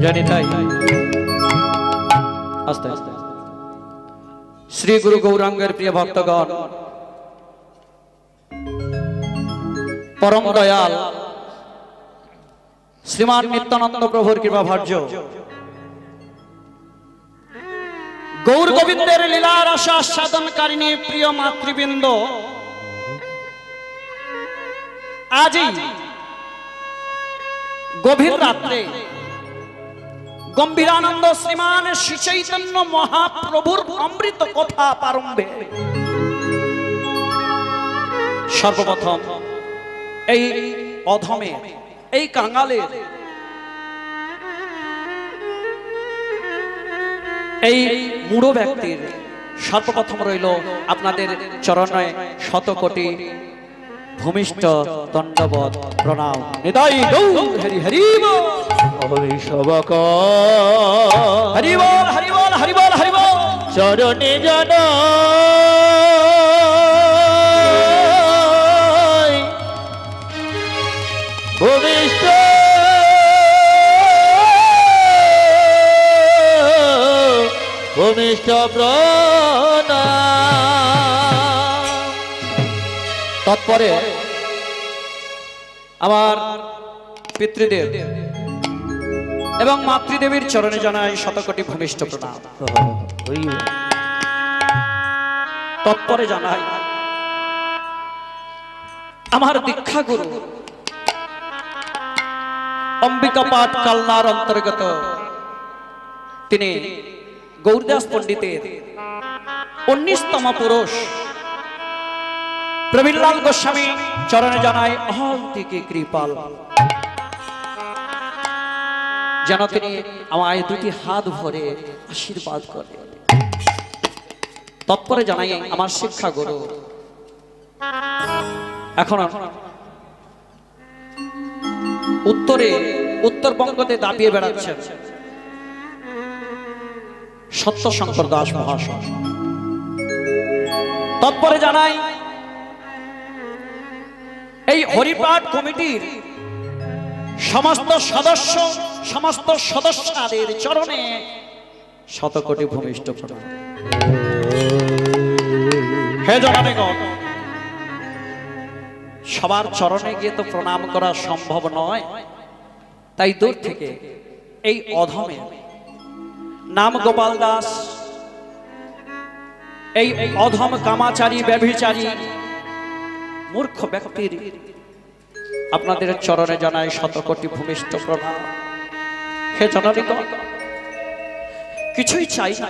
জানি তাই আস্তে আস্তে শ্রী গুরু গৌরাঙ্গের প্রিয় ভক্তগণ, পরম দয়াল শ্রীমান নিত্যানন্দ প্রভুর কৃপা ভার্য গৌর গোবিন্দের লীলার আশা আস্বাদনকারিণী প্রিয় মাতৃবৃন্দ, আজই গভীর রাত্রে গম্ভীরানন্দ শ্রীমান শ্রী চৈতন্য মহাপ্রভুর অমৃত কথা প্রারম্ভে সর্বপ্রথম এই অধমে এই কাঙালের এই মূঢ় ব্যক্তির সর্বপ্রথম রইল আপনাদের চরণে শত কোটি ভূমিষ্ঠ দণ্ডবত প্রণাম। নিতাই গৌর হরি হরি বল, অভিষবক হরি বল, হরি বল, হরি বল, হরি বল। চরণে জন ভূমিষ্ঠ ভূমিষ্ঠ প্রণাম। তৎপরে আমার পিতৃদেব এবং মাতৃদেবীর চরণে জানাই শতকোটি ভূমিষ্ঠ প্রণাম। তৎপরে জানাই আমার দীক্ষা গুরু অম্বিকা পাঠ কালনার অন্তর্গত তিনি গৌরদাস পণ্ডিতের 19তম পুরুষ প্রবীরলাল গোস্বামী চরণে জানাই অহন্তিকে কৃপাল, যেন তিনি আমায় দুটি হাত ভরে আশীর্বাদ করে। তৎপরে জানাই আমার শিক্ষা গুরু এখন উত্তরবঙ্গতে দাপিয়ে বেড়াচ্ছেন সত্য শঙ্কর দাস মহাশয়। তৎপরে জানাই এই হরিপাঠ কমিটির সমস্ত সদস্যদের চরণে শতকোটি ভূমিষ্ঠ প্রণাম। হে জনানীগণ, সবার চরণে গিয়ে তো প্রণাম করা সম্ভব নয়, তাই দূর থেকে এই অধমে নাম গোপাল দাস, এই অধম কামাচারী ব্যভিচারী মূর্খ ব্যক্তির আপনাদের চরণে জানাই শতকোটি ভূমিষ্ঠ প্রণাম। হে জনানীগণ, কিছুই চাই না,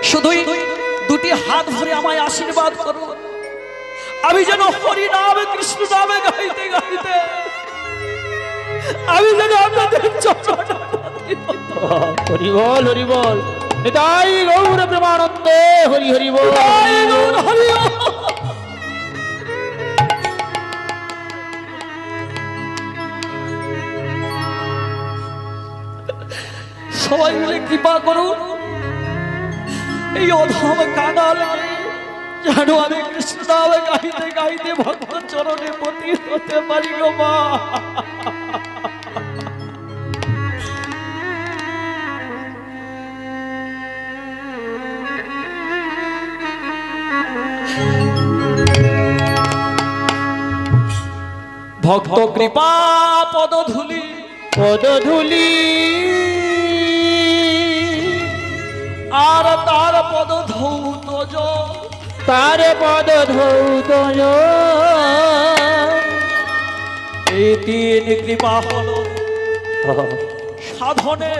শুধুই দুটি হাত ধরে আমায় আশীর্বাদ করুন। আমি যেন হরি নামে কৃষ্ণ নামে গাইতে গাইতে আমি যেন আপনাদের চরণে হরি বল, হরি বল। নিতাই গৌর প্রেমানন্দে হরি হরি বল, হরি। সবাই মিলে কৃপা করুন, এই অধম কাঙাল যেন আমি কৃষ্ণ নামে গাইতে গাইতে ভক্ত চরণে পতি হতে পারি গো মা। ভক্ত কৃপা পদধূলি পদধূলি আর তার পদ ধৌত তার পদ ধৌত এই তিন কৃপা হল সাধনে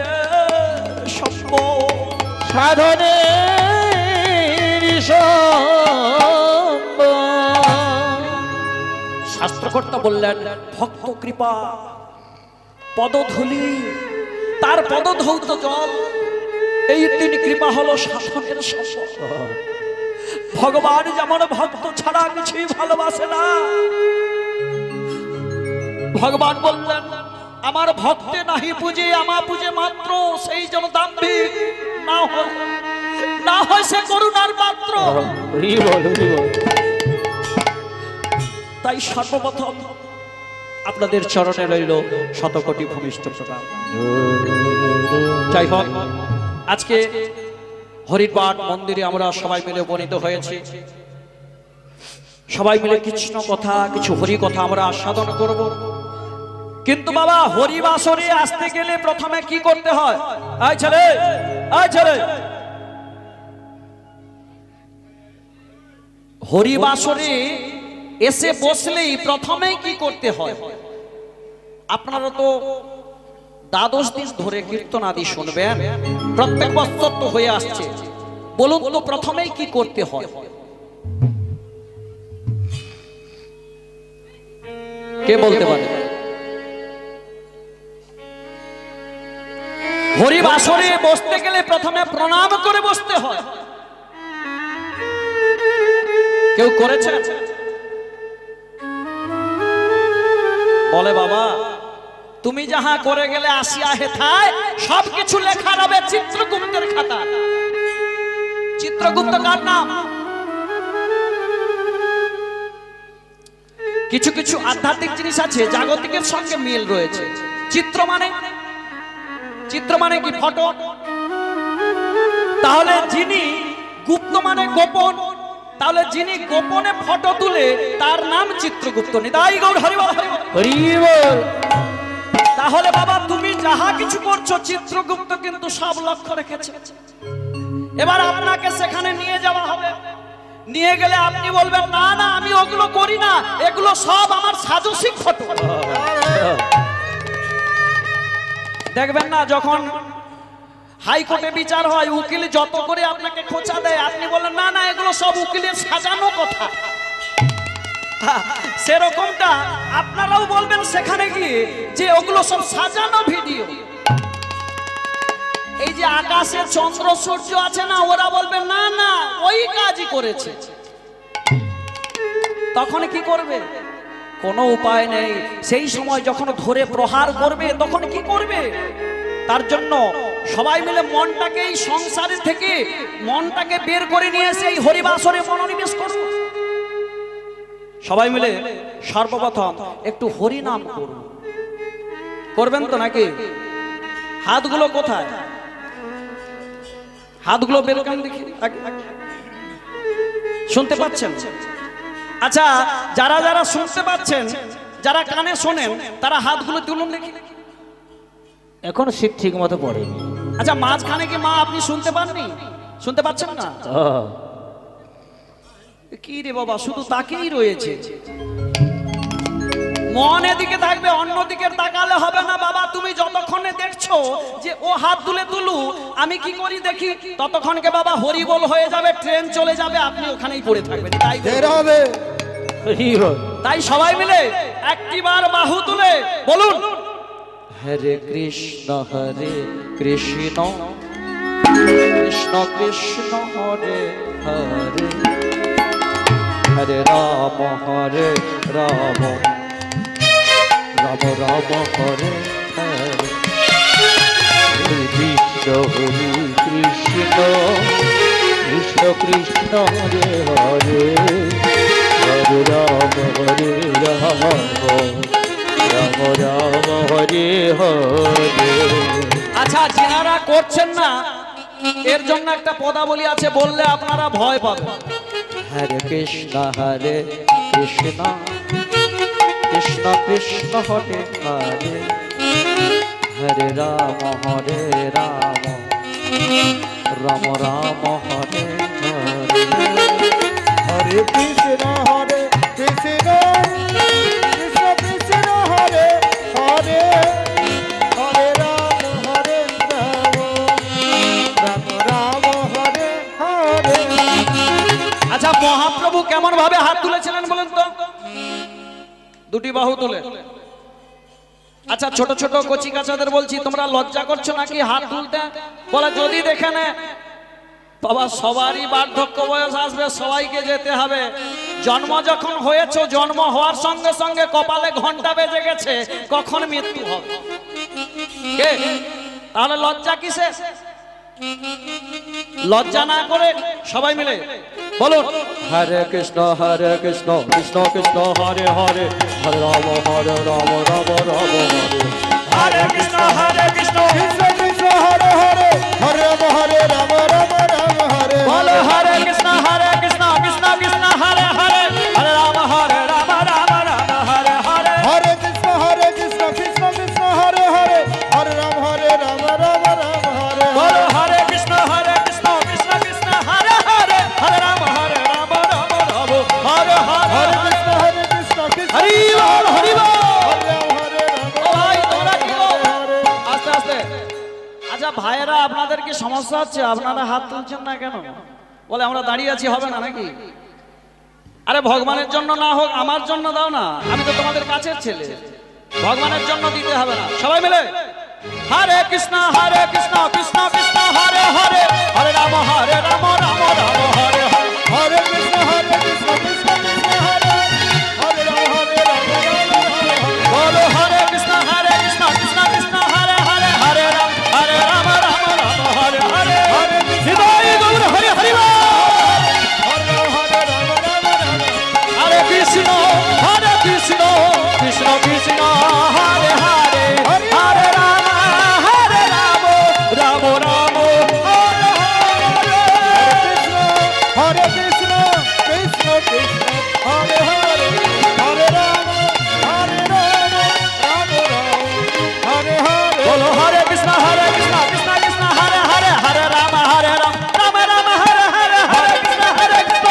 সাধনে শাস্ত্রকর্তা বললেন ভক্ত কৃপা পদধূলি তার পদ ধৌত জল, এই তিন কৃপা হলো সাধনের সম্পদ। ভগবান যেমন ভক্ত ছাড়া কিছুই ভালোবাসে না, ভগবান বললেন আমার ভক্তে নাহি পূজে আমা পূজে মাত্র, সেই যেন দাম্ভিক না হয় সে করুণার পাত্র। তাই সর্বপ্রথম আপনাদের চরণে রইল শতকোটি ভূমিষ্ঠ প্রণাম। যাই হোক, আজকে হরিপাঠ মন্দিরে আমরা সবাই মিলে উপনীত হয়েছি। সবাই মিলে কৃষ্ণ কথা, কিছু হরি কথা আমরা আস্বাদন করব। কিন্তু বাবা, হরিবাসরে আসতে গেলে প্রথমে কি করতে হয়? আয় ছেলে, আয় ছেলে, হরিবাসরে এসে বসলেই প্রথমেই কি করতে হয়? আপনারা তো দ্বাদশ দিন ধরে কীর্তন আদি শুনবেন, প্রত্যেক বছর তো হয়ে আসছে। বলুন তো প্রথমেই কি করতে হয়? কে বলতে পারে? হরিবাসরে বসতে গেলে প্রথমে প্রণাম করে বসতে হয়। কেউ করেছে? বলে বাবা, তুমি যাহা করে গেলে আসিয়া হেথায় সবকিছু লেখা রবে চিত্রগুপ্তের খাতা। চিত্রগুপ্ত কার নাম? কিছু কিছু আধ্যাত্মিক জিনিস আছে জাগতিকের সঙ্গে মিল রয়েছে। চিত্র মানে কি? ফটো। তাহলে যিনি গুপ্ত মানে গোপন, তাহলে যিনি গোপনে ফটো তুলে তার নাম চিত্রগুপ্ত। নিতাই গৌর হরি বল, হরি বল। তাহলে বাবা, তুমি যাহা কিছু করছো চিত্রগুপ্ত কিন্তু সব লক্ষ্য রেখেছে। এবার আপনাকে সেখানে নিয়ে যাওয়া হবে। নিয়ে গেলে আপনি বলবেন, না না, আমি ওগুলো করি না, এগুলো সব আমার সাজসিক ফটো। দেখবেন না, যখন হাইকোর্টে বিচার হয়, উকিল যত করে আপনাকে খোঁচা দেয়, আপনি বলেন না না, এগুলো সব উকিলের সাজানো কথা। সেরকমটা আপনারাও বলবেন সেখানে গিয়ে যে ওগুলো সব সাজানো ভিডিও। এই যে আকাশে চন্দ্র সূর্য আছে না, ওরা বলবে না না, ওই কাজই করেছে। তখন কি করবে? কোনো উপায় নেই। সেই সময় যখন ধরে প্রহার করবে তখন কি করবে? তার জন্য সবাই মিলে মনটাকে এই সংসারের থেকে মনটাকে বের করে নিয়ে এসে এই হরিবাসরে মনোনিবেশ করব। সবাই মিলে সর্বপ্রথম একটু হরি নাম করুন। করবেন তো নাকি? হাতগুলো কোথায়? হাতগুলো বের করেন দেখি। শুনতে পাচ্ছেন? আচ্ছা, যারা যারা শুনতে পাচ্ছেন, যারা কানে শোনেন, তারা হাতগুলো তুলুন দেখি। এখন শীত ঠিক মতো পড়ে। আচ্ছা, মাঝখানে কি মা আপনি শুনতে পাননি? শুনতে পাচ্ছেন না? কি রে বাবা, শুধু তাকেই রয়েছে। মন এদিকে থাকবে, অন্যদিকে তাকালে হবে না বাবা। তুমি যতক্ষণে দেখছো যে ও হাত তুলু, আমি কি করি দেখি, ততক্ষণকে বাবা হরিবোল হয়ে যাবে, ট্রেন চলে যাবে, আপনি ওখানেই পড়ে থাকবেন। তাই হবে। তাই সবাই মিলে একটিবার বাহু তুলে বলুন, হরে কৃষ্ণ কৃষ্ণ কৃষ্ণ কৃষ্ণ হরে হরে, হরে রাম রাম রাম রাম হরে হরে, হরে কৃষ্ণ কৃষ্ণ কৃষ্ণ কৃষ্ণ হরে হরে, হরে রাম রাম রাম রাম হরে হরে। আচ্ছা, যিনারা করছেন না এর জন্য একটা পদাবলী আছে, বললে আপনারা ভয় পাবেন। হরে কৃষ্ণ কৃষ্ণ কৃষ্ণ কৃষ্ণ হরে হরে, হরে রাম রাম রাম রাম হরে হরে, হরে কৃষ্ণ কৃষ্ণ কৃষ্ণ কৃষ্ণ হরে হরে, হরে রাম রাম রাম হরে হরে। আচ্ছা, মহাপ্রভু কেমন ভাবে হাত তুলেছিলেন বলেন তো? দুটি বাহু তুলে। আচ্ছা, ছোট ছোট কচি কাচাদের বলছি, তোমরা লজ্জা করছো নাকি হাত তুলতে? বলে যদি দেখে নে বাবা, সবারই বার্ধক্য বয়স আসবে, সবাইকে যেতে হবে। জন্ম যখন হয়েছে, জন্ম হওয়ার সঙ্গে সঙ্গে কপালে ঘন্টা বেজে গেছে, কখন মৃত্যু হবে। তাহলে লজ্জা কিসে? লজ্জা না করে সবাই মিলে বলুন হরে কৃষ্ণ কৃষ্ণ কৃষ্ণ হরে হরে হরে রাম রাম রাম হরে হরে কৃষ্ণ কৃষ্ণ কৃষ্ণ হরে হরে হরে রাম রাম রাম হরে বলো হরে কৃষ্ণ কৃষ্ণ কৃষ্ণ হরে হরে হরে রাম রাম রাম হরে হরে হরে কৃষ্ণ কৃষ্ণ কৃষ্ণ হরে হরে হরে রাম রাম রাম হরে বলো হরে কৃষ্ণ কৃষ্ণ কৃষ্ণ হরে হরে হরে রাম রাম রাম হরে হরে হরে কৃষ্ণ কৃষ্ণ হরি বল হরি বল হরে রাম ও ভাই তোমরা কি গো? আস্তে আস্তে। আচ্ছা ভাইয়েরা, আপনাদের কি সমস্যা হচ্ছে? আপনারা হাত তুলছেন না কেন? বলে আমরা দাঁড়িয়ে আছি, হবে না নাকি? আরে ভগবানের জন্য না হোক, আমার জন্য দাও না, আমি তো তোমাদের কাছের ছেলে। ভগবানের জন্য দিতে হবে না? সবাই মিলে হরে কৃষ্ণ কৃষ্ণ কৃষ্ণ হরে হরে হরে রাম রাম রাম হরে হরে হরে কৃষ্ণ কৃষ্ণ কৃষ্ণ হরে হরে রাম রাম হরে বলো হরে কৃষ্ণ কৃষ্ণ হরে হরে হরে রাম রাম হরে হরে হৃদয় গৌর হরে হরি বল। হরে কৃষ্ণ কৃষ্ণ কৃষ্ণ হরে হরে হরে রাম রাম রাম হরে হরে হরে কৃষ্ণ কৃষ্ণ কৃষ্ণ হরে হরে হরে রাম রাম রাম হরে হরে বলো হরে কৃষ্ণ কৃষ্ণ কৃষ্ণ হরে হরে হরে রাম রাম রাম হরে হরে হরে কৃষ্ণ কৃষ্ণ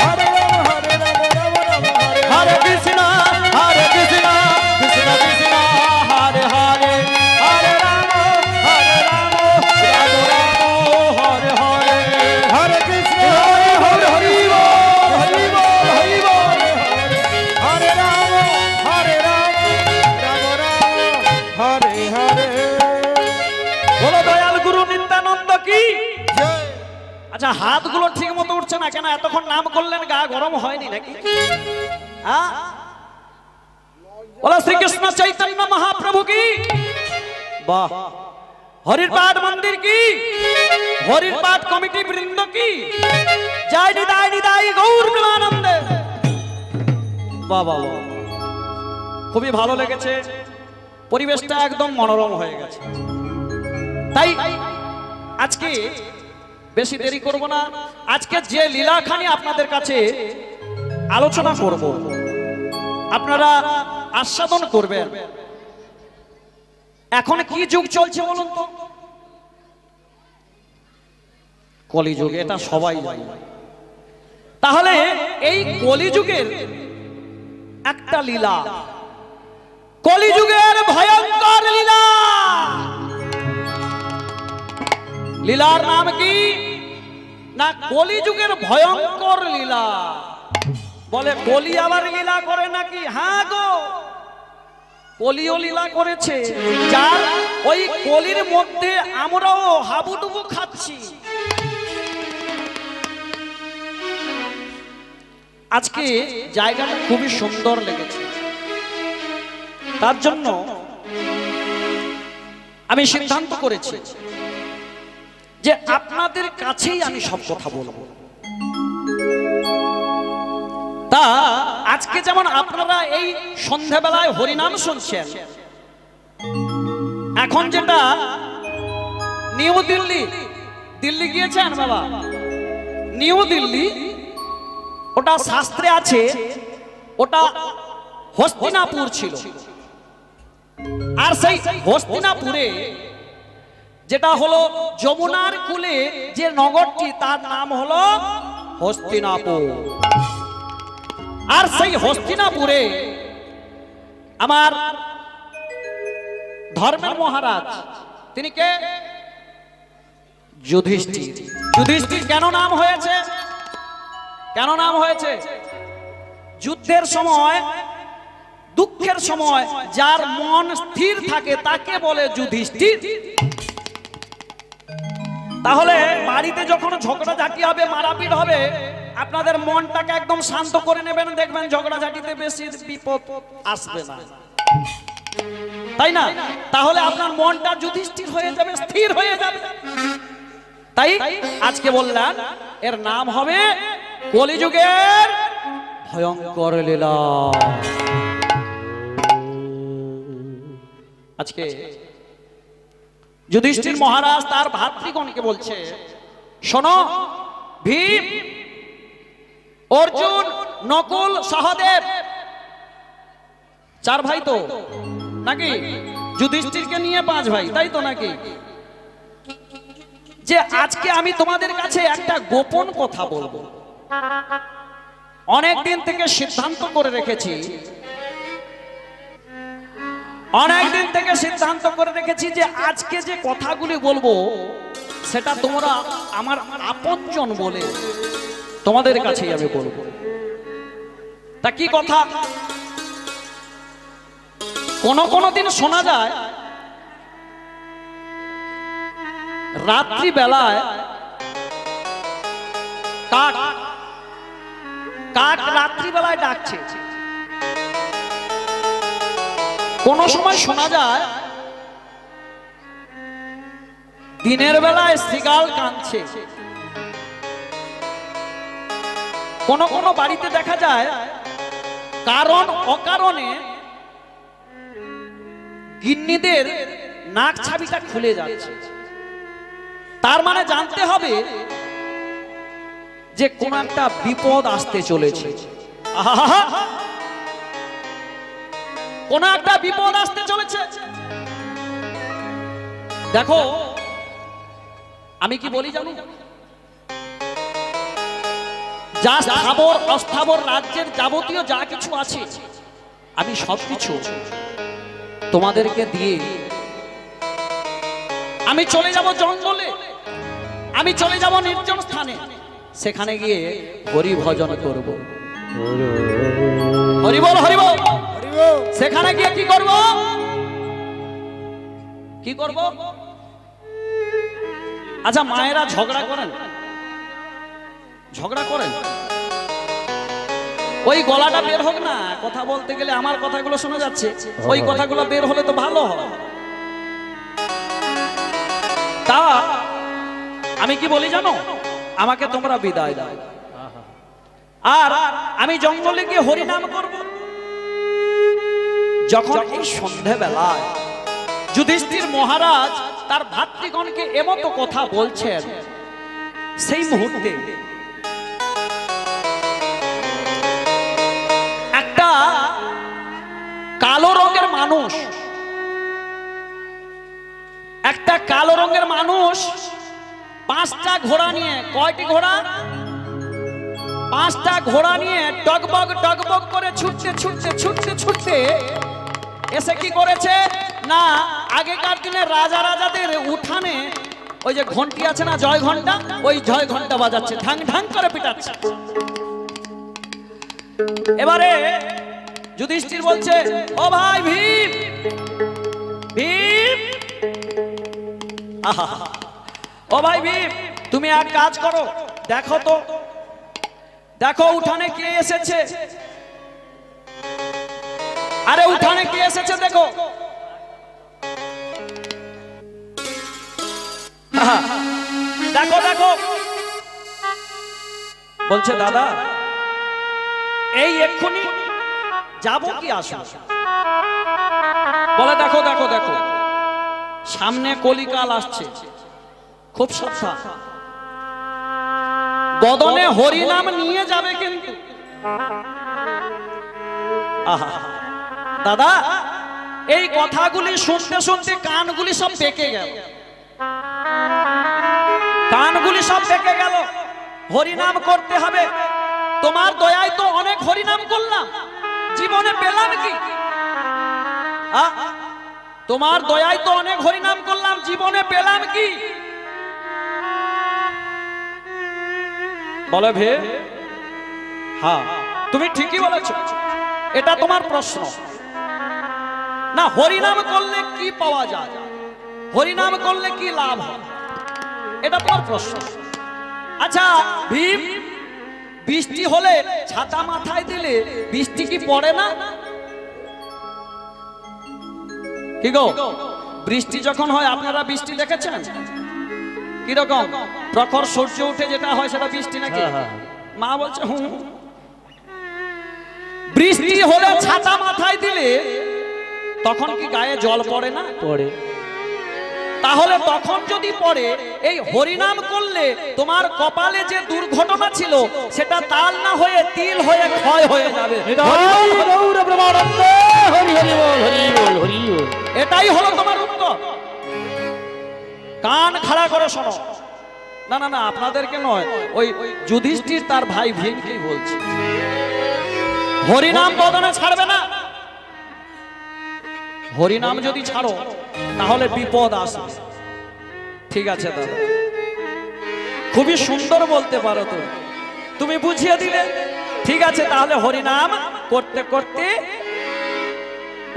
হরে রাম রাম হরে হরে কৃষ্ণ কৃষ্ণ কৃষ্ণ হরে হরে হরে রাম রাম হরে হরে হরে কৃষ্ণ হরে হরি বল হরি বল হরি বল। হরে রাম রাম হরে হরে বলো দয়াল গুরু নিত্যানন্দ কি? জয়। আচ্ছা হাতগুলো ঠিক মতো উঠছে না কেন? এতক্ষণ নাম করলেন, গা গরম হয়নি নাকি? হ্যাঁ, বলো শ্রীকৃষ্ণ চৈতন্য মহাপ্রভু কি? বাহ। হরির পাঠ মন্দির কি? হরির পাঠ কমিটি বৃন্দ কি? জয় নিতাই নিতাই গৌর প্রেমানন্দে। বাহ বাহ বাহ। খুবই ভালো লেগেছে, পরিবেশটা একদম মনোরম হয়ে গেছে। তাই আজকে বেশি দেরি করব না। আজকে যে লীলাখানি আপনাদের কাছে আলোচনা করব, আপনারা আস্বাদন করবেন। এখন কি যুগ চলছে বলুন তো? কলিযুগ, এটা সবাই জানে। তাহলে এই কলিযুগের একটা লীলা, কলিযুগের ভয়ঙ্কর লীলা, লীলার নাম কি? না কলিযুগের ভয়ঙ্কর লীলা। বলে কলি আবার লীলা করে নাকি? হ্যাঁ গো, কলিও লীলা করেছে, যার ওই কলির মধ্যে আমরাও হাবুডুবু খাচ্ছি। আজকে জায়গাটা খুবই সুন্দর লেগেছে, তার জন্য আমি সিদ্ধান্ত করেছি যে আপনাদের কাছেই আমি সব কথা বলবো। তা আজকে যেমন আপনারা এই সন্ধ্যাবেলায় হরিনাম শুনছেন, এখন যেটা নিউ দিল্লি, দিল্লি গিয়েছেন বাবা? নিউ দিল্লি, ওটা শাস্ত্রে আছে, ওটা হস্তিনাপুর ছিল। আর সেই হস্তিনাপুরে যেটা হলো যমুনার কূলে যে নগরটি, তার নাম হলো হস্তিনাপুর। আর সেই হস্তিনাপুরে আমার ধর্মের মহারাজ, তিনি কে? যুধিষ্ঠির। যুধিষ্ঠির কেন নাম হয়েছে? কেন নাম হয়েছে? যুদ্ধের সময়, দুঃখের সময় যার মন স্থির থাকে তাকে বলে যুধিষ্ঠির। তাহলে বাড়িতে যখন ঝগড়াঝাটি হবে, মারাপিট হবে, আপনাদের মনটাকে একদম শান্ত করে নেবেন, দেখবেন ঝগড়াঝাটিতে বেশি বিপদ আসবে না, তাই না? তাহলে আপনার মনটা যুধিষ্ঠির হয়ে যাবে, স্থির হয়ে যাবে। তাই আজকে বললেন এর নাম হবে কলিযুগের ভয়ঙ্কর লীলা। আজকে যুধিষ্ঠির মহারাজ তার ভাতৃগণকে বলছে, শোনো, ভীম, অর্জুন, নকুল, সহদেব, 4 ভাই তো নাকি? যুধিষ্ঠিরকে নিয়ে 5 ভাই, তাই তো নাকি? যে আজকে আমি তোমাদের কাছে একটা গোপন কথা বলবো। অনেক দিন থেকে সিদ্ধান্ত করে রেখেছি, যে আজকে যে কথাগুলি বলবো সেটা তোমরা আমার আপনজন বলে তোমাদের কাছেই আমি বলবো। তা কি কথা? কোন দিন শোনা যায় রাত্রি বেলায় কাক রাত্রি বেলায় ডাকছে। কোন সময় শোনা যায় দিনের বেলায় শৃগাল কাঁদছে। কোন বাড়িতে দেখা যায় কারণ অকারণে গিন্নিদের নাক ছাবিটা খুলে যাচ্ছে। তার মানে জানতে হবে যে কোন একটা বিপদ আসতে চলেছে। কোন একটা বিপদ আসতে চলেছে। দেখো আমি কি বলি জানো, যা স্থাবর অস্থাবর রাজ্যের যাবতীয় যা কিছু আছে আমি সবকিছু তোমাদেরকে দিয়ে আমি চলে যাব জঙ্গলে, আমি চলে যাব নির্জন স্থানে, সেখানে গিয়ে হরি ভজন করব। হরি বল, হরি বল। সেখানে গিয়ে কি করব? কি করব? আচ্ছা, মায়েরা ঝগড়া করেন? ওই গলাটা বের হোক না, কথা বলতে গেলে আমার কথাগুলো শোনা যাচ্ছে, ওই কথাগুলো বের হলে তো ভালো হয়। তা আমি কি বলি জানো, আমাকে তোমরা বিদায় দাও, আর আমি জঙ্গলে গিয়ে হরিনাম করব। যখন এই সন্ধ্যাবেলায় যুধিষ্ঠির মহারাজ তার ভাতৃগণকে এমতো কথা বলছেন, সেই মুহূর্তে একটা কালো রঙের মানুষ 5টা ঘোড়া নিয়ে, কয়টি ঘোড়া? 5টা ঘোড়া নিয়ে টগবগ করে ছুটতে এসে কি করেছে না, আগেকার দিনে রাজাদের উঠানে ওই যে ঘন্টি আছে না, জয় ঘন্টা, ওই জয় ঘন্টা বাজাচ্ছে, ঢাং ঢাং করে পিটাচ্ছে। এবারে যুধিষ্ঠির বলছে, ও ভাই ভীম, ও ভাই ভীম, তুমি এক কাজ করো, দেখো উঠানে কে এসেছে। আরে উঠানে কে এসেছে দেখো। দেখো বলছে, দাদা এই এক্ষুনি যাবো কি আসো? বলে, দেখো সামনে কলিকাল আসছে, খুব সাবধান, বদনে হরিনাম নিয়ে যাবে কিন্তু। দাদা এই কথাগুলি শুনতে কানগুলি সব পেকে গেল, হরিনাম করতে হবে। তোমার দয়ায় তো অনেক হরিনাম করলাম, জীবনে পেলাম কি? তোমার দয়ায় তো অনেক হরিনাম করলাম, জীবনে পেলাম কি? বলে, ভে হ্যাঁ তুমি ঠিকই বলেছ, এটা তোমার প্রশ্ন না। হরিনাম করলে কি পাওয়া যায়, হরিনাম করলে কি লাভ হয়, এটা তোমার প্রশ্ন। আচ্ছা ভীম, বৃষ্টি হলে ছাতা মাথায় দিলে বৃষ্টি কি পড়ে না? কি গো, বৃষ্টি যখন হয় আপনারা বৃষ্টি দেখেছেন কিরকম? প্রখর সূর্য উঠে যেটা হয় সেটা বৃষ্টি নাকি? মা বলছে হুম। বৃষ্টি হলে ছাতা মাথায় দিলে তখন কি গায়ে জল পড়ে না? পড়ে। তাহলে তখন যদি পড়ে, এই হরিনাম করলে তোমার কপালে যে দুর্ঘটনা ছিল সেটা তাল না হয়ে তিল হয়ে ক্ষয় হয়ে যাবে। এটাই হলো তোমার উত্তর। কান খাড়া করে শোনো। না না না, আপনাদেরকে নয়, ওই যুধিষ্ঠির তার ভাই ভীমকেই বলছে। হরিনাম বদনে ছাড়বে না। হরিনাম যদি ছাড়ো তাহলে বিপদ আসবে। ঠিক আছে দাদা, খুবই সুন্দর বলতে পারো তো, তুমি বুঝিয়ে দিলে। ঠিক আছে, তাহলে হরিনাম করতে করতে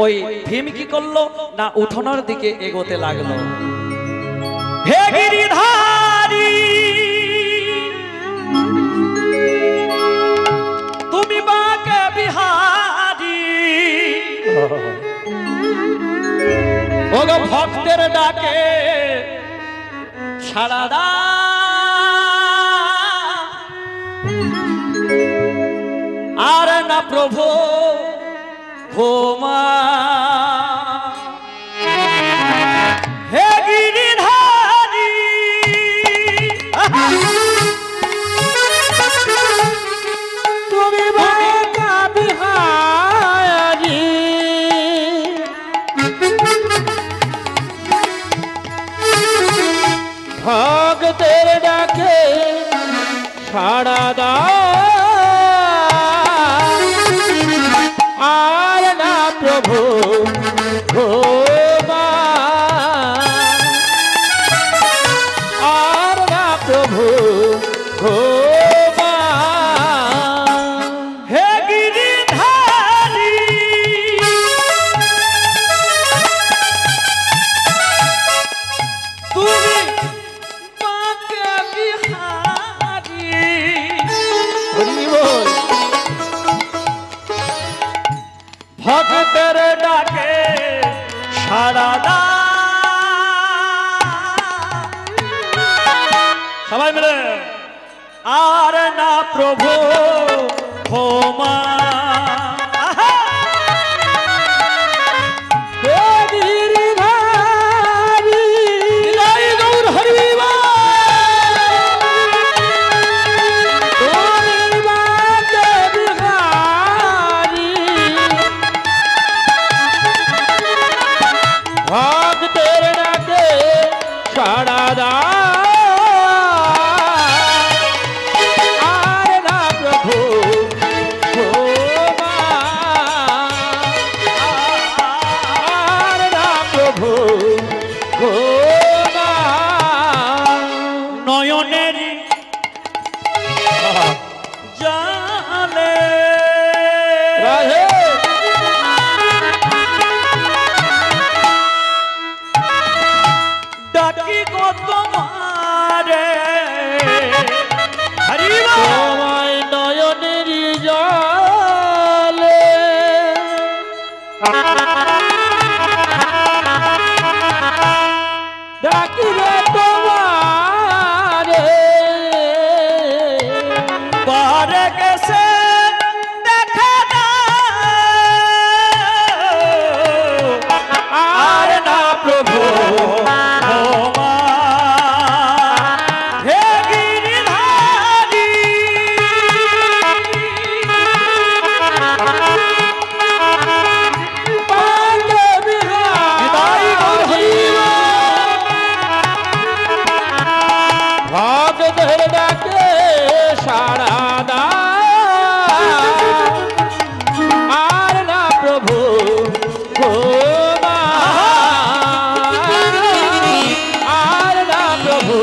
ওই ভীম কি করলো না, উঠোনের দিকে এগোতে লাগলো। হে গিরিধারী তুমি বাকে বিহারী, ওগো ভক্তের ডাকে সাড়া দাও। আর না প্রভু ঘুমা, হে গিরিধারী তুমি বাঁকা বিহারী, ভক্তের ডাকে সাড়া দাও। আর না প্রভু ঘুমা, আর না প্রভু ঘুমা। হে গিরিধারী তুমি বাঁকে বিহারী, ভক্তের ডাকে সাড়া দাও। সবাই মিলে আর না প্রভু ক্ষমা। ভক্তের ডাকে সাড়া দাও। আর না প্রভু ঘুমা, আর না প্রভু ঘুমা। নয়নের জালে রাধে ডাকি গো তোমারে, হরি বল। তোমায় নয়নের জলে ডাকিবে তোমারে, পারে গেছে দেখা দাও। আর না প্রভু ক্ষমা, হে গিরিধারী বাঁকে বিহারী। ভক্তের ডাকে সাড়া দাও। আর না প্রভু ঘুমা, আর না প্রভু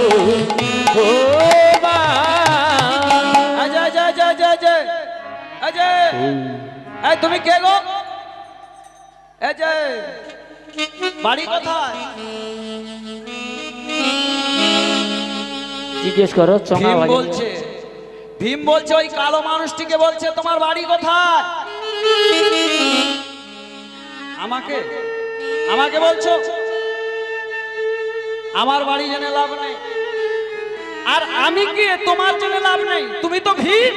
ঘুমা। अजय अजय अजय अजय अजय अजय তুমি কে গো? अजय বাড়ি কোথায়? জিজ্ঞেস করো। ভীম বলছে, ভীম বলছে ওই কালো মানুষটিকে বলছে তোমার বাড়ি কোথায়? আমাকে আমাকে বলছো? আমার বাড়ি জেনে লাভ নেই। আর আমি কি তোমার জন্য লাভ নেই, তুমি তো ভীম।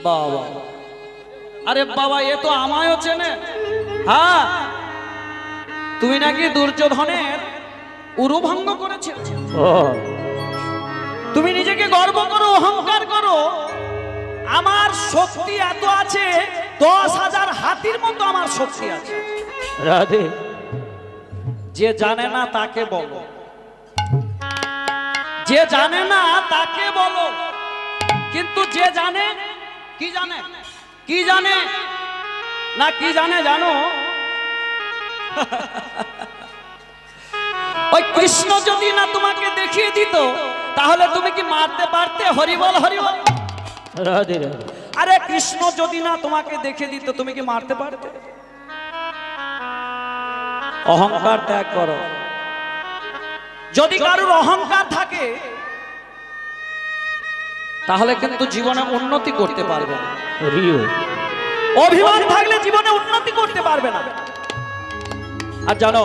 বাবা, আরে বাবা এ তো আমায়ও চেনে। হ্যাঁ, তুমি নাকি দুর্যোধনের উরুভঙ্গ করেছে। তুমি নিজেকে গর্ব করো, অহংকার করো, আমার শক্তি এত আছে, 10,000 হাতির মতো আমার শক্তি আছে। রাধে, যে জানে না তাকে বলো, যে জানে না তাকে বলো, কিন্তু যে জানে, কি জানে, কি জানে না, কি জানে জানো? ওই কৃষ্ণ যদি না তোমাকে দেখিয়ে দিত তাহলে তুমি কি মারতে পারতে? হরিবল হরিবল। রাধে রাধে। আরে কৃষ্ণ যদি না তোমাকে দেখে দিত তুমি কি মারতে পারতে? অহংকার ত্যাগ করো। যদি কারোর অহংকার থাকে তাহলে কিন্তু জীবনে উন্নতি করতে পারবে না। অভিমান থাকলে জীবনে উন্নতি করতে পারবে না। আর জানো,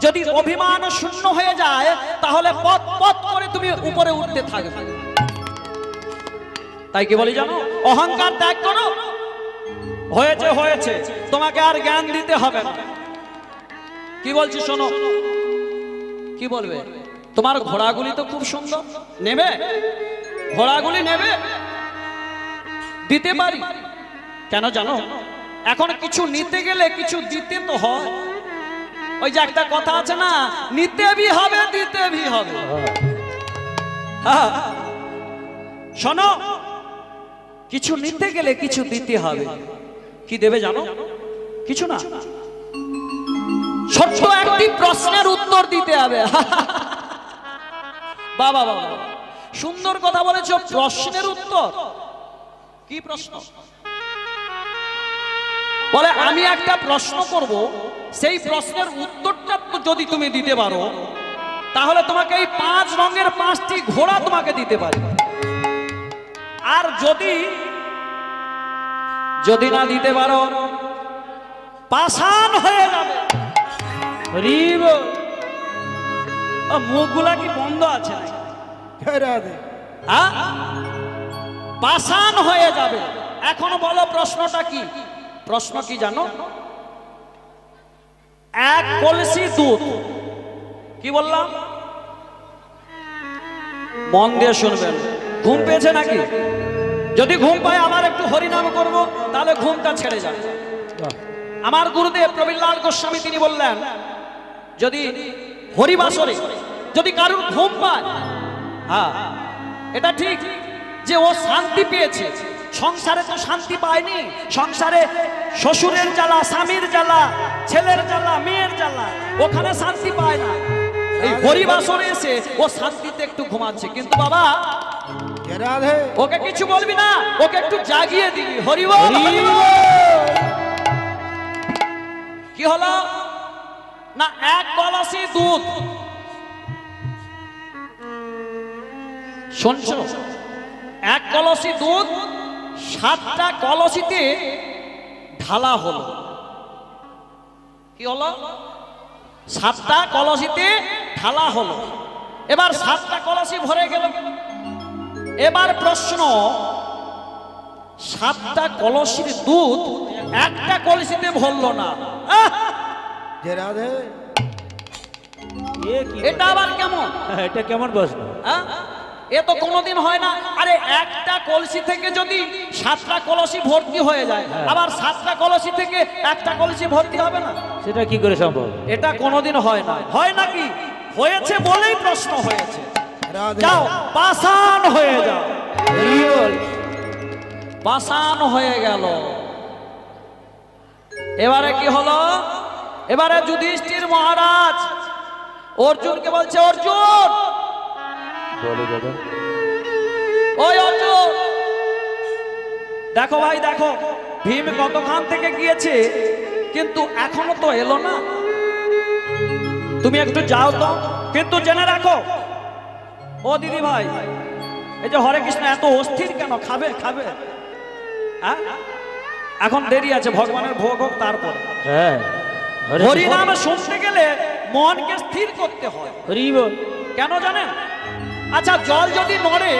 যদি অভিমান শূন্য হয়ে যায় তাহলে পথ পথ করে তুমি উপরে উঠতে থাকবে। তাই কি বলি জানো, অহংকার ত্যাগ করো। হয়েছে হয়েছে, তোমাকে আর জ্ঞান দিতে হবে না। কি বলছি শোনো, কি বলবে? তোমার ঘোড়াগুলি তো খুব সুন্দর, নেবে? ঘোড়াগুলি নেবে? দিতে পারি। কেন জানো, এখন কিছু নিতে গেলে কিছু দিতে তো হয়। ওই যে একটা কথা আছে না, নিতে ভি হবে দিতে ভি হবে। হ্যাঁ, শোনো, কিছু নিতে গেলে কিছু দিতে হবে। কি দেবে জানো? কিছু না, ছোট্ট একটি প্রশ্নের উত্তর দিতে হবে। বাবা বাবা, সুন্দর কথা বলেছো। প্রশ্নের উত্তর? কি প্রশ্ন? বলে আমি একটা প্রশ্ন করব, সেই প্রশ্নের উত্তরটা যদি তুমি দিতে পারো তাহলে তোমাকে এই 5 রঙের 5টি ঘোড়া তোমাকে দিতে পারি। আর যদি না দিতে পারো পাষাণ হয়ে যাবে। মুখগুলা কি বন্ধ আছে? পাষাণ হয়ে যাবে। এখন বলো প্রশ্নটা কি? প্রশ্ন কি জানো? এক কলসি দুধ। কি বললাম? মন দিয়ে শুনবেন। ঘুম পেয়েছে নাকি? যদি ঘুম পায় আবার একটু হরিনাম করব, তাহলে ঘুমটা ছেড়ে যাবে। আমার গুরুদেব প্রবীরলাল গোস্বামী তিনি বললেন, যদি হরিবাসরে যদি কারোর ঘুম পায়, হ্যাঁ এটা ঠিক যে ও শান্তি পেয়েছে। সংসারে তো শান্তি পায়নি, সংসারে শ্বশুরের জ্বালা, স্বামীর জ্বালা, ছেলের জ্বালা, মেয়ের জ্বালা, ওখানে শান্তি পায় না। এই হরিবাসরে এসে ও শান্তিতে একটু ঘুমাচ্ছে। কিন্তু বাবা ওকে কিছু বলবি না, ওকে একটু জাগিয়ে দিবি। হরিবল হরিবল। কি হলো না, এক কলসি দুধ, শুনছো? এক কলসি দুধ 7টা কলসিতে ঢালা হলো। কি হলো? 7টা কলসিতে ঢালা হলো। এবার 7টা কলসি ভরে গেল। এবার প্রশ্ন, 7টা কলসির দুধ একটা কলসিতে ভরলো না। এটা আবার কেমন? এটা কেমন প্রশ্ন? এ তো কোনোদিন হয় না। আরে একটা কলসি থেকে যদি 7টা কলসি ভর্তি হয়ে যায়, আবার 7টা কলসি থেকে একটা কলসি ভর্তি হবে না? সেটা কি করে সম্ভব? এটা কোনোদিন হয় না। হয় নাকি? হয়েছে বলেই প্রশ্ন হয়েছে। যাও পাষাণ হয়ে যাও। পাষাণ হয়ে গেল। এবারে কি হলো? এবারে যুধিষ্ঠির মহারাজ অর্জুনকে বলছে, অর্জুন ওই অর্জুন দেখো ভাই, দেখো ভীম কতক্ষণ থেকে গিয়েছে কিন্তু এখনো তো এলো না। তুমি একটু যাও তো। কিন্তু জেনে রাখো ও দিদি ভাই, এই যে হরে কৃষ্ণ এত অস্থির কেন? খাবে খাবে? হ্যাঁ, এখন দেরি আছে, ভগবানের ভোগ হোক তারপরে। হ্যাঁ, হরিনাম শুনতে গেলে মনকে স্থির করতে হয়। কেন জানেন? আচ্ছা, জল যদি নড়ে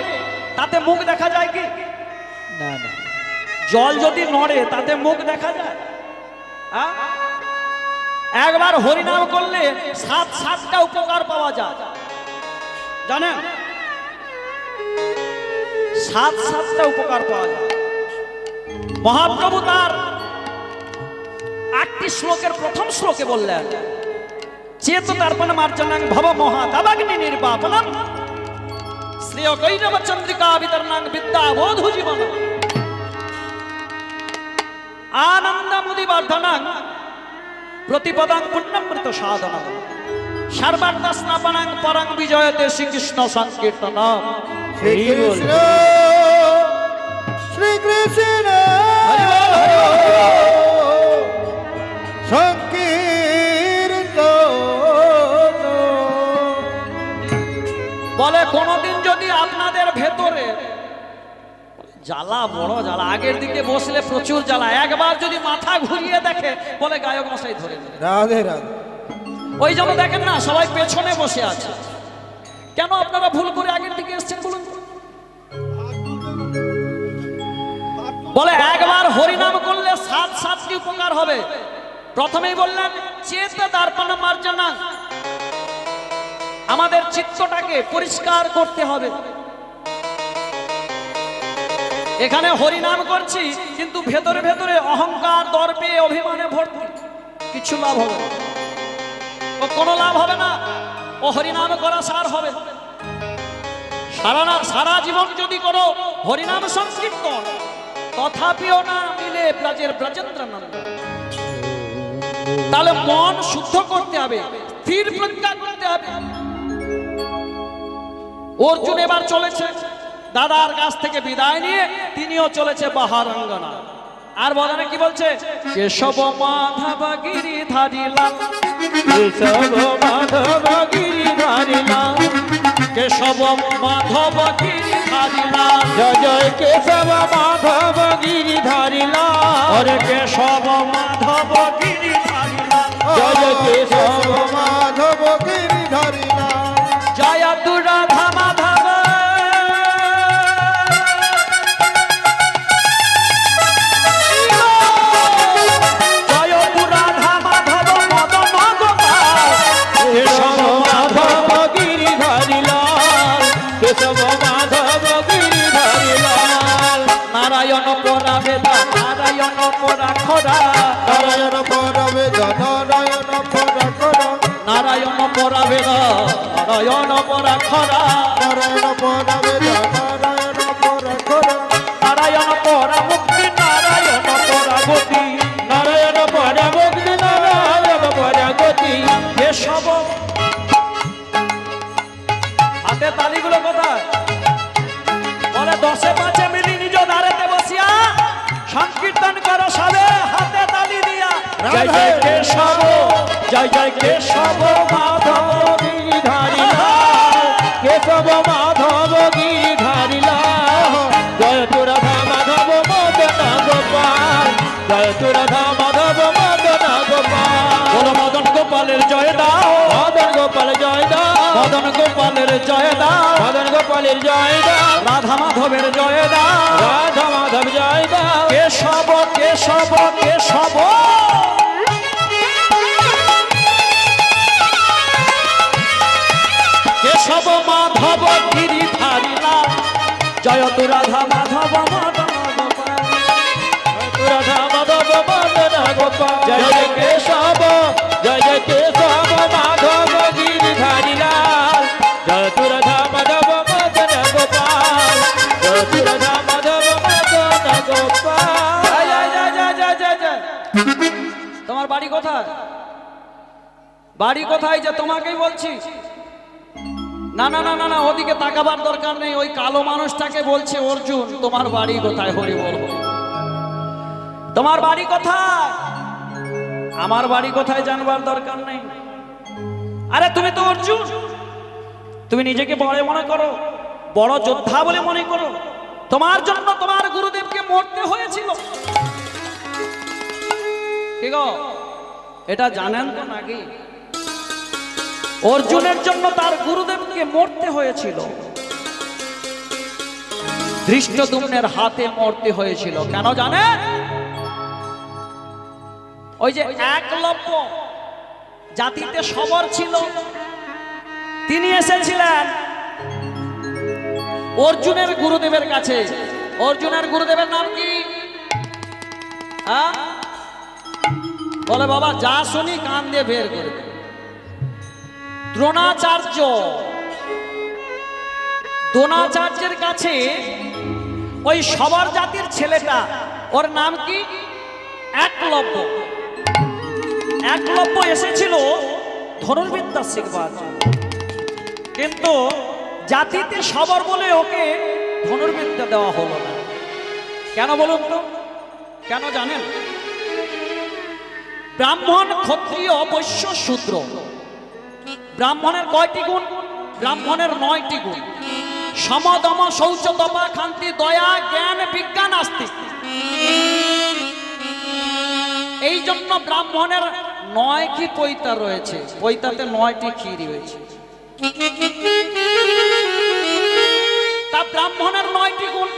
তাতে মুখ দেখা যায় কি? না না। জল যদি নড়ে তাতে মুখ দেখা যায়? একবার হরিনাম করলে সাতটা উপকার পাওয়া যায়, জানেন? সাতটা উপকার পাওয়া যায়। মহাপ্রভু তার 8টি শ্লোকের প্রথম শ্লোকে বললেন, চেত দর্পণ মার্জনাং ভব মহা দাবাগ্নি নির্বাপনম শ্রেয় গৈরব চন্দ্রিকা বিতরণাং বিদ্যা বোধু জীবন আনন্দ মুদিবর্ধনাং প্রতিপদাং পুণ্যমৃত সাধনম সর্বার্থ স্নাপনাং পরং বিজয়তে শ্রীকৃষ্ণ সংকীর্তনম। শ্রীকৃষ্ণ শ্রীকৃষ্ণ সংকীর্তন। বলে কোনদিন যদি আপনাদের ভেতরে জ্বালা, বড় জ্বালা, আগের দিকে বসলে প্রচুর জ্বালা, একবার যদি মাথা ঘুরিয়ে দেখে বলে গায়ক মশাই ধরে নেবে। রাধে রাধে। ওই জন্য দেখেন না সবাই পেছনে বসে আছে, কেন আপনারা ভুল করে আগের দিকে এসেছেন বলুন? বলে একবার হরিনাম করলে সাতটি উপকার হবে। প্রথমেই বললেন চেত দর্পণ মার্জনা, আমাদের চিত্তটাকে পরিষ্কার করতে হবে। এখানে হরিনাম করছি কিন্তু ভেতরে ভেতরে অহংকার, দর্পে, অভিমানে ভর্তি, কিছু লাভ হবে না, ও কোনো লাভ হবে না। ও হরিনাম করা সার হবে সারা জীবন যদি করো হরিনাম সংকীর্তন, তথাপিও না মিলে ব্রজের ব্রজেন্দ্রানন্দ। তাহলে মন শুদ্ধ করতে হবে, স্থির প্রজ্ঞা করতে হবে। অর্জুন এবার চলেছে দাদার কাছ থেকে বিদায় নিয়ে, তিনিও চলেছে বাহারাঙ্গনা। আর বলেন কি বলছে? কেশব মাধব গিরিধারী লাল, কেশব মাধব গিরিধারী লাল, কেশব মাধব গিরিধারী লাল, জয় জয় কেশব মাধব গিরিধারী লাল, হরে কেশব মাধব গিরিধারী লাল, জয় জয় কেশব মাধব গিরিধারী লাল, জয় তু রাধা মাধব, জয় তু রাধা মাধব মদন গোপাল, কেশব মাধব গিরিধারী লাল, কেশব মাধব গিরিধারী লাল, নারায়ণ পরা বেদা, নারায়ণ পরা খরা, নারায়ণ পরবে নারায়ণ পরাকর, নারায়ণ পরা বেদা, নারায়ণ পরা খরা, নারায়ণ পরবে নারায়ণ পরাকর, নারায়ণ পরা মুক্তি, নারায়ণ পরা গতি, নারায়ণ পরা মুক্তি, নারায়ণ পরা গতি, এসব হাতে তালিগুলো কোথায়? বলে 10-5 মিলি নিজ দ্বারেতে বসিয়া সংকীর্তন করো সবে হাতে তালি দিয়া। জয় জয় কেশব, জয় জয় কেশব মাধব গিরিধারী লাল, কেশব মাধব গিরিধারী লাল, জয় তু রাধা মাধব মদন গোপাল, জয় তু রাধা মাধব মদন গোপাল, বলো মদন গোপালের জয় দাও, মদন গোপাল জয় দাও, মদন গোপালের জয় দাও, মদন গোপালের জয় দাও, রাধা মাধবের জয় দাও, রাধা মাধব জয় দাও, কেশব কেশব কেশব, কেশব মাধব গিরিধারী লাল, জয় তু রাধা মাধব মদন গোপাল, তু রাধা মাধব মদন গোপাল, জয় জয় কেশব, জয় জয় কেশব মাধব গিরিধারী লাল, জয় তু রাধা মাধব মদন গোপাল, জয় তু রাধা মাধব মদন গোপাল। জয় জয় জয় জয় জয় জয় জয়। তোমার বাড়ি কোথায়? বাড়ি কোথায় যে তোমাকেই বলছি। না না না না না, ওদিকে তাকাবার দরকার নেই, ওই কালো মানুষটাকে বলছে অর্জুন তোমার বাড়ি কোথায়? হরি বল, তোমার বাড়ি কোথায়? আমার বাড়ি কোথায় জানবার দরকার নেই। আরে তুমি তো অর্জুন, তুমি নিজেকে বড় মনে করো, বড় যোদ্ধা বলে মনে করো, তোমার জন্য তোমার গুরুদেবকে মরতে হয়েছিল। কি গো, এটা জানেন তো নাকি? অর্জুনের জন্য তার গুরুদেবকে মরতে হয়েছিল, ধৃষ্টদ্যুম্নের হাতে মরতে হয়েছিল। কেন জানেন? ওই যে একলব্য জাতিতে সবর ছিল, তিনি এসেছিলেন অর্জুনের গুরুদেবের কাছে। অর্জুনের গুরুদেবের নাম কি? বলে বাবা যা শুনি কান দিয়ে বের করে। দ্রোণাচার্য। দ্রোণাচার্যের কাছে ওই সবার জাতির ছেলেটা, ওর নাম কি? একলব্য। একলব্য এসেছিল ধনুর্বিদ্যা শিখবার জন্য, কিন্তু জাতিতে সবার বলে ওকে ধনুর্বিদ্যা দেওয়া হলো না। কেন বলুন তো? কেন জানেন? ব্রাহ্মণ, ক্ষত্রিয়, বৈশ্য, শূদ্র, ব্রাহ্মণের কয়টি গুণ? ব্রাহ্মণের 9টি গুণ। সম, দম, শৌচ, তপা, ক্ষান্তি, দয়া, জ্ঞান, বিজ্ঞান, আস্তিক। এই জন্য ব্রাহ্মণের 9টি পৈতা রয়েছে, পৈতাতে 9টি ক্ষীর রয়েছে। তা ব্রাহ্মণের 9টি গুণ।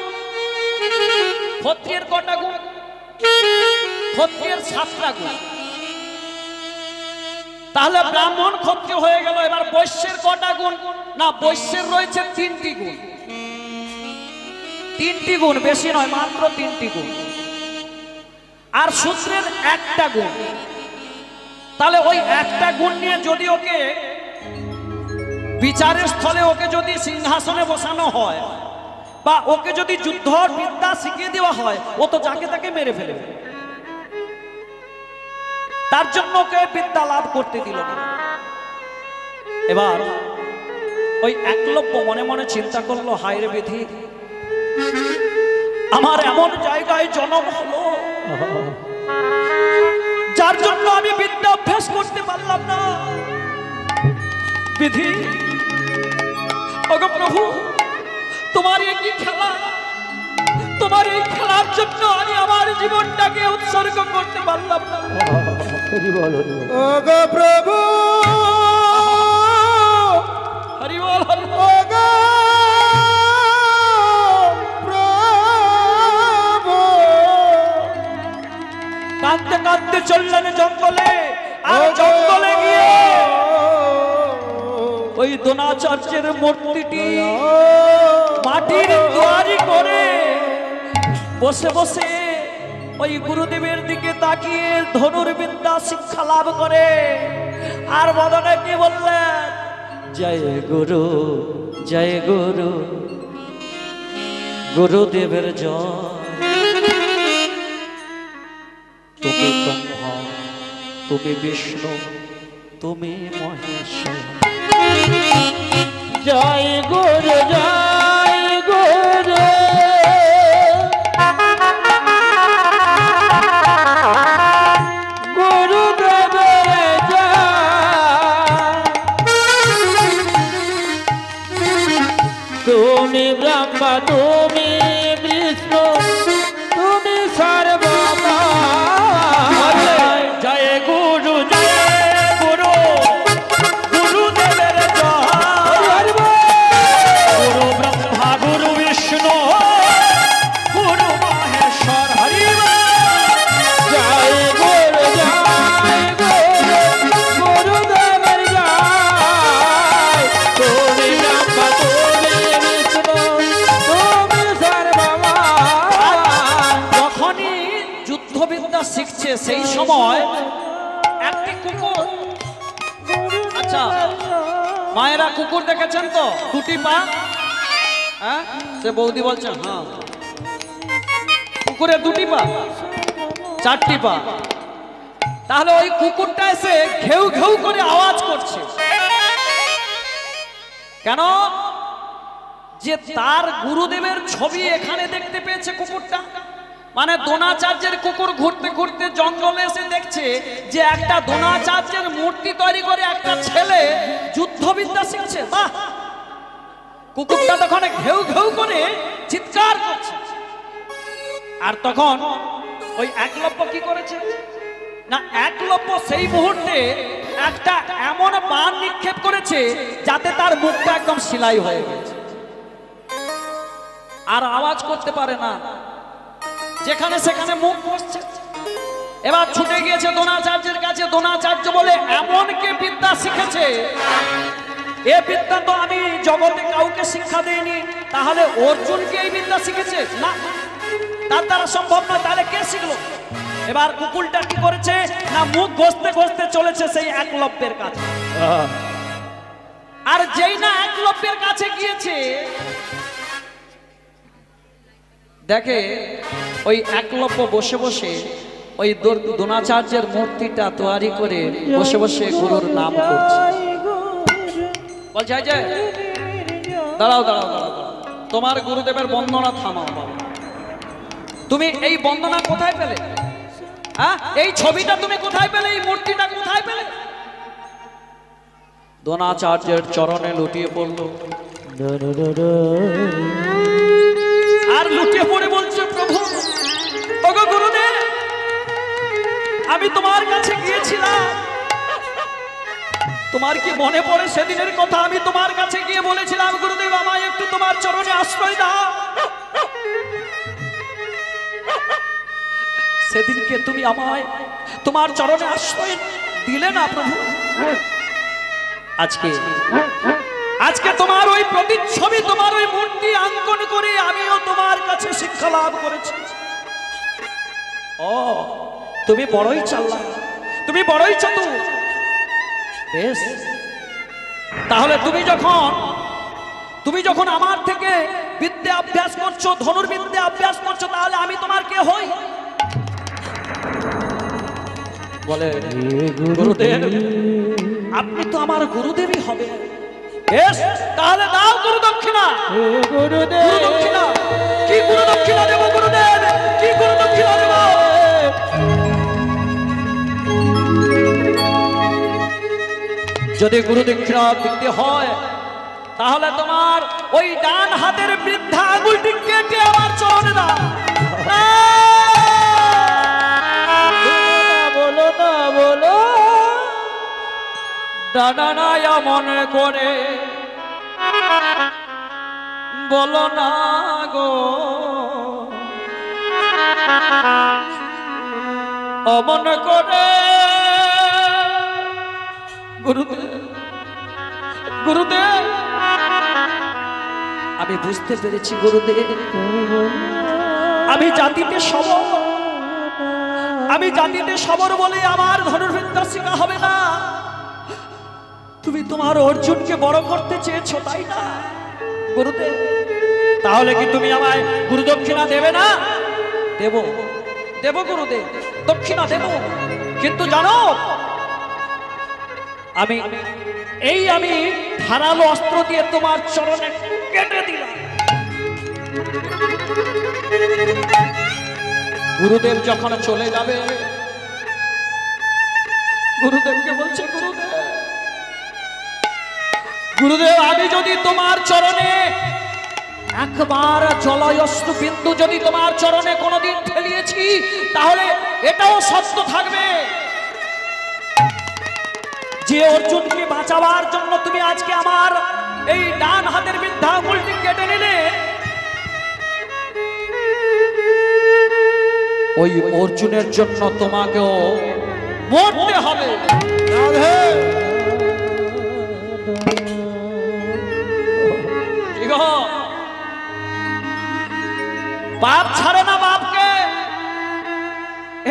ক্ষত্রিয়ের কটা গুণ? ক্ষত্রিয়ের 7টা গুণ। তাহলে ব্রাহ্মণ ক্ষত্রিয় হয়ে গেল। এবার বৈশ্যের কটা গুণ? না, বৈশ্যের রয়েছে 3টি গুণ। 3টি গুণ, বেশি নয়, মাত্র 3টি গুণ। আর শূদ্রের 1টা গুণ। তাহলে ওই 1টা গুণ নিয়ে যদি ওকে বিচারের স্থলে, ওকে যদি সিংহাসনে বসানো হয়, বা ওকে যদি যুদ্ধ বিদ্যা শিখিয়ে দেওয়া হয়, ও তো যাকে তাকে মেরে ফেলবে। তার জন্য ওকে বিদ্যা লাভ করতে দিল না। এবার ওই একলব্য মনে মনে চিন্তা করলো, হায় রে বিধি, আমার এমন জায়গায় জন্ম হলো যার জন্য আমি বিদ্যা অভ্যাস করতে পারলাম না। বিধি, ওগো প্রভু, তোমার এই কি খেলা? তোমার এই খেলার জন্য আমি আমার জীবনটাকে উৎসর্গ করতে পারলাম না। ওগো প্রভু, হরি বল, হরি বল। ওগো প্রভু। কাঁদতে কাঁদতে চললেন জঙ্গলে। আর জঙ্গলে গিয়ে ওই দ্রোণাচার্যের মূর্তিটি মাটির তৈরি করে বসে বসে ওই গুরুদেবের দিকে তাকিয়ে ধনুর্বিদ্যা শিক্ষা লাভ করে। আর বদনে কি বললেন? জয় গুরু, জয় গুরু, গুরুদেবের জয়। তুমি ব্রহ্মা, তুমি বিষ্ণু, তুমি মহেশ্বর। জয় গুরু, জয় গুরু, গুরুদেবের জয়। তুমি ব্রহ্মা, তুমি বিষ্ণু, তুমি সর্বময়। জয় গুরু, জয় গুরু, গুরুদেবের জয়। গুরু ব্রহ্মা, গুরু বিষ্ণু, গুরু মহেশ্বর। হরি জয় গুরু, জয় গুরু, গুরুদেবের জয়। তুমি ব্রহ্মা, তুমি বিষ্ণু, তুমি সর্বময়। যখনই যুদ্ধবিদ্যা শিখছে সেই সময় একটি কুকুর, আচ্ছা মায়েরা কুকুর দেখেছেন তো? 2টি পা। হ্যাঁ, সে বৌদি বলছেন হ্যাঁ। কুকুরের 2টি পা, 4টি পা। তাহলে ওই কুকুরটা এসে ঘেউ ঘেউ করে আওয়াজ করছে। কেন? যে তার গুরুদেবের ছবি এখানে দেখতে পেয়েছে কুকুরটা। মানে দ্রোণাচার্যের কুকুর ঘুরতে ঘুরতে জঙ্গলে এসে দেখছে যে একটা দ্রোণাচার্যের মূর্তি তৈরি করে একটা ছেলে যুদ্ধবিদ্যা শিখছে। বাহ! কুকুরটা তখন ঘেউ ঘেউ করে চিৎকার করছে। আর তখন ওই একলব্য কি করেছে? না, একলব্য সেই মুহূর্তে একটা এমন বাণ নিক্ষেপ করেছে যাতে তার মুখটা একদম সেলাই হয়ে গেছে, আর আওয়াজ করতে পারে না, যেখানে সেখানে মুখ বসছে। এবার ছুটে গিয়েছে দ্রোণাচার্যের কাছে। দ্রোণাচার্য বলে, এমন কে বিদ্যা শিখেছে, এ বিদ্যা তো আমি জগতে কাউকে শিক্ষা দেইনি, তাহলে অর্জুনকে এই বিদ্যা শিখেছে? না, তার দ্বারা সম্ভব নয়, তাহলে কে শিখলো? এবার কুকুলটা কি করেছে না, মুখ ঘষতে ঘষতে চলেছে সেই একলব্যের কাছে। আর যেই না একলব্যের কাছে গিয়েছে, দেখে ওই একলব্য বসে বসে ওই দ্রোণাচার্যের মূর্তিটা তৈরি করে বসে বসে গুরুর নাম করছে। বলছে, যে দাঁড়াও দাঁড়াও দাঁড়াও, তোমার গুরুদেবের বন্দনা থামাও বাবা। তুমি এই বন্দনা কোথায় পেলে? হ্যাঁ, এই ছবিটা তুমি কোথায় পেলে? এই মূর্তিটা কোথায় পেলে? দ্রোণাচার্যের চরণে লুটিয়ে পড়ল আর লুটিয়ে পড়ে বলছে, প্রভু, ওগো গুরুদেব, আমি তোমার কাছে গিয়েছিলাম, তোমার কি মনে পড়ে সেদিনের কথা? আমি তোমার কাছে গিয়ে বলেছিলাম, গুরুদেব আমায় একটু তোমার চরণে আশ্রয় দাও। সেদিনকে তুমি আমায় তোমার চরণে আশ্রয় দিলে না প্রভু। আজকে তোমার ওই প্রতিচ্ছবি, তোমার ওই মূর্তি অঙ্কন করে আমিও তোমার কাছে শিক্ষা লাভ করেছি। ও, তুমি বড়ই চালাক, তুমি বড়ই চতুর। বেশ, তাহলে তুমি যখন আমার থেকে বিদ্যা অভ্যাস করছো, ধনুর্বিদ্যা অভ্যাস করছো, তাহলে আমি তোমার কে হই? বলে, গুরুদেব, আপনি তো আমার গুরুদেবই হবে। বেশ, তাহলে দাও গুরু দক্ষিণা। গুরু দক্ষিণা কি? গুরু দক্ষিণা দেব গুরুদেব, কি গুরু দক্ষিণা দেব? যদি গুরু দক্ষিণা দিতে হয়, তাহলে তোমার ওই ডান হাতের বৃদ্ধা আঙুলটি কেটে আমার চরণে দাও। বলো না, বলো ডানা মনে করে, বলো না গো, অমন করে। গুরুদেব, গুরুদেব, আমি বুঝতে পেরেছি গুরুদেব, আমি জাতিতে সবর বলে আমার ধনুর্বিদ্যা শিখা হবে না। তুমি তোমার অর্জুনকে বড় করতে চেয়েছো, তাই না গুরুদেব? তাহলে কি তুমি আমায় গুরু দক্ষিণা দেবে না? দেব, দেব গুরুদেব, দক্ষিণা দেব। কিন্তু জানো, আমি ধারালো অস্ত্র দিয়ে তোমার চরণে কেটে দিলাম। গুরুদেব যখন চলে যাবে, গুরুদেবকে বলছে, গুরুদেব, আমি যদি তোমার চরণে একবার জলয়স্তু বিন্দু যদি তোমার চরণে কোনোদিন ফেলিয়েছি, তাহলে এটাও সত্য থাকবে যে অর্জুনকে বাঁচাবার জন্য তুমি আজকে আমার এই ডান হাতের বৃদ্ধা আঙুলটি কেটে নিলে, ওই অর্জুনের জন্য তোমাকেও মরতে হবে। বাপ ছাড়ে না বাপকে,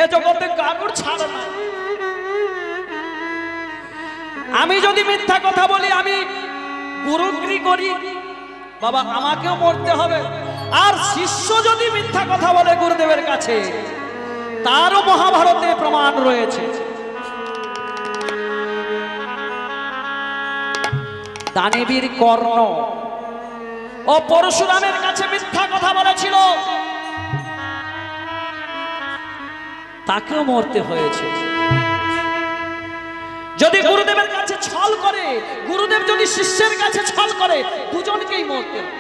এ জগতে কারুর ছাড়ে না। আমি যদি মিথ্যা কথা বলি, আমি গুরুগিরি করি, বাবা আমাকেও মরতে হবে। আর শিষ্য যদি মিথ্যা কথা বলে গুরুদেবের কাছে, তারও মহাভারতে প্রমাণ রয়েছে। দানবীর কর্ণ ও পরশুরামের কাছে মিথ্যা কথা বলেছিল, তাকেও মরতে হয়েছে। যদি গুরুদেবের কাছে ছল করে, গুরুদেব যদি শিষ্যের কাছে ছল করে, দুজনকেই মরতে হবে।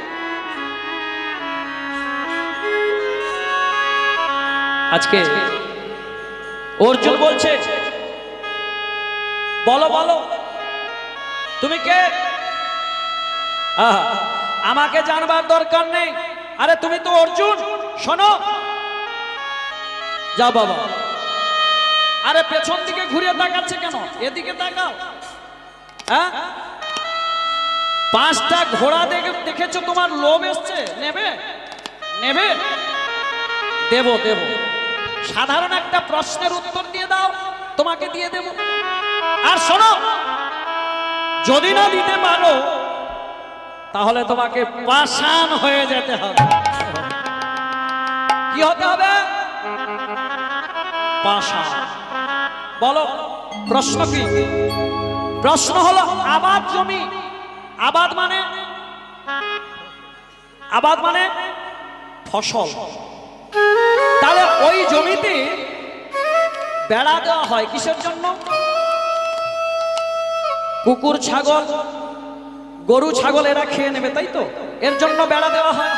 আজকে অর্জুন বলছে, বলো বলো তুমি কে? আমাকে জানবার দরকার নেই। আরে তুমি তো অর্জুন। শোনো, যা বাবা। আরে পেছন দিকে ঘুরে তাকাচ্ছে কেন? এদিকে তাকাও। হ্যাঁ, 5টা ঘোড়া দেখেছো, তোমার লোভ এসছে, নেবে? নেবে? দেব দেব। সাধারণ একটা প্রশ্নের উত্তর দিয়ে দাও, তোমাকে দিয়ে দেব। আর শোনো, যদি না দিতে পারো তাহলে তোমাকে পাষাণ হয়ে যেতে হবে। কি হতে হবে? পাষাণ। বলো প্রশ্ন কি? প্রশ্ন হলো আবাদ জমি। আবাদ মানে ফসল। তাহলে ওই জমিতে বেড়া দেওয়া হয় কিসের জন্য? কুকুর ছাগল গরু ছাগল এরা খেয়ে নেবে, তাই তো? এর জন্য বেড়া দেওয়া হয়।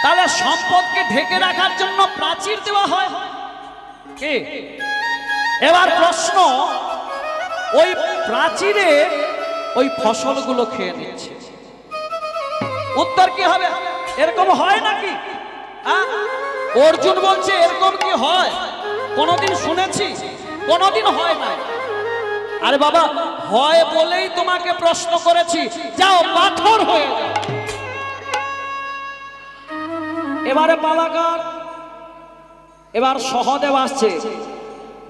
তাহলে সম্পদকে ঢেকে রাখার জন্য প্রাচীর দেওয়া হয়। কে? এবার প্রশ্ন, ওই প্রাচীরে ওই ফসলগুলো খেয়ে নিচ্ছে, উত্তর কি হবে? এরকম হয় নাকি? অর্জুন বলছে এরকম কি হয়? কোনদিন শুনেছি? কোনদিন হয় না। আরে বাবা, হয় বলেই তোমাকে প্রশ্ন করেছি। যাও পাথর হয়ে যাও। এবারে পালাকার, এবার সহদেব আসছে,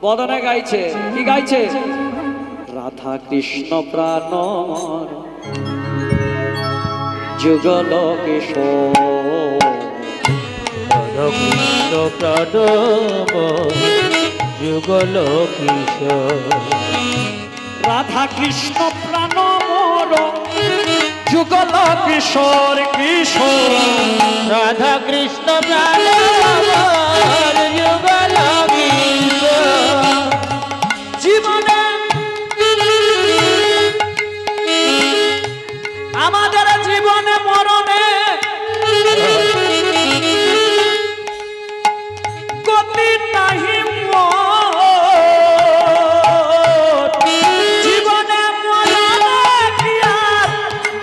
বদনে গাইছে। কি গাইছে? রাধা কৃষ্ণ প্রাণ যুগল কিশোর। রাধা কৃষ্ণ প্রাণ যুগল কিশোর। রাধা কৃষ্ণ প্রাণ মোর যুগল কিশোর কিশোর। রাধা কৃষ্ণ প্রাণ যুগল কিশোর। জীবনে আমাদের জীবনে মরণে গতি নাহি মোর। জীবনে মরণে কি আর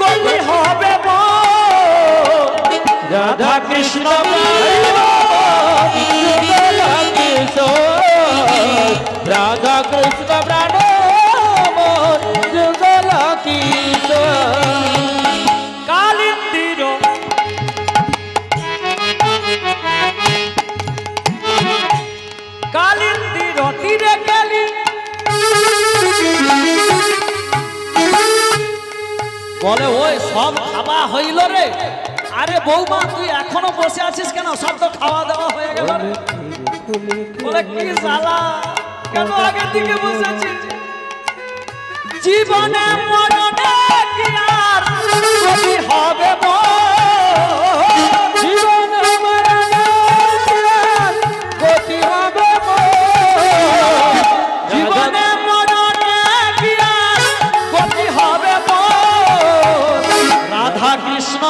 গতি হবে মোর? রাধা কৃষ্ণ যুগল কিশোর। রাধা কৃষ্ণ প্রাণ যুগল কিশোর। কালিন্দির কালিন্দির তীরে গেলি, বলে ওই সব খাওয়া হইল রে। আরে বৌমা, তুই এখনো বসে আছিস কেন? সব তো খাওয়া দাওয়া হয়ে গেল রে। বলে কি জ্বালা, কেন আগের দিকে বসে আছিস? জীবনে মরণে কি আর গতি হবে মোর? জীবনে মরণে কি আর গতি হবে মোর? জীবনে মরণে কি আর গতি হবে মোর? রাধা কৃষ্ণ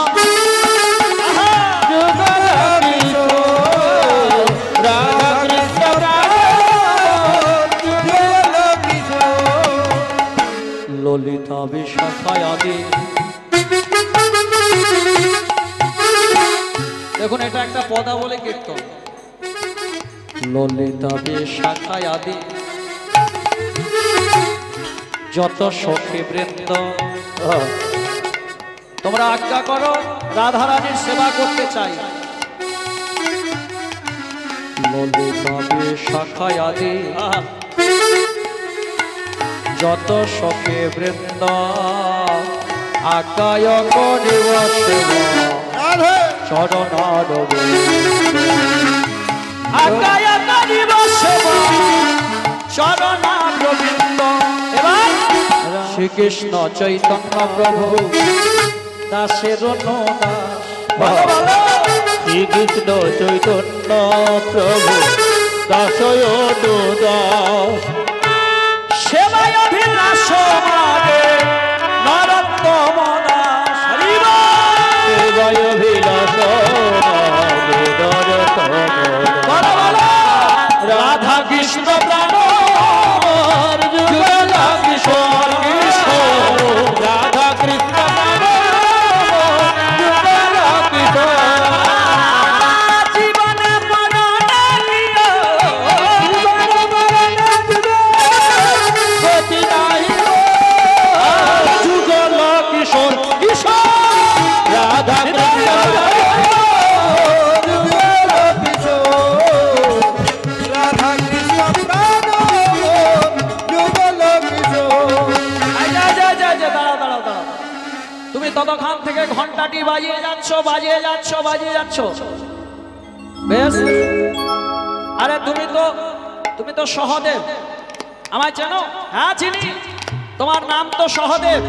যুগল কিশোর। রাধা কৃষ্ণ প্রাণ যুগল কিশোর। ললিতা বিশাখায় আদি। দেখুন, এটা একটা পদাবলী কীর্তন। ললিতা বিশাখায় আদি যত সখী বৃন্দ, তোমরা আজ্ঞা করো, রাধারানীর সেবা করতে চাই। ললিতা বিশাখায় আদি যত সখী বৃন্দ, আজ্ঞায় করিব সেবা চরণার আজ্ঞায় করিব সেবা চরণার বৃন্দ। এবার শ্রীকৃষ্ণ চৈতন্য প্রভু দাসের দাস। শ্রীকৃষ্ণ চৈতন্য প্রভু দাসয় দাস। সেবায় অভিলাষ মাগে নরোত্তম দাস। সেবায় অভিলাষ মাগে নরোত্তম দাস। রাধা কৃষ্ণ প্রাণ যুগল ততক্ষণ থেকে ঘন্টাটি বাজিয়ে যাচ্ছ বাজিয়ে যাচ্ছ বাজিয়ে যাচ্ছ। বেশ, আরে তুমি তো সহদেব, আমায় চেনো? হ্যাঁ চিনি, তোমার নাম তো সহদেব।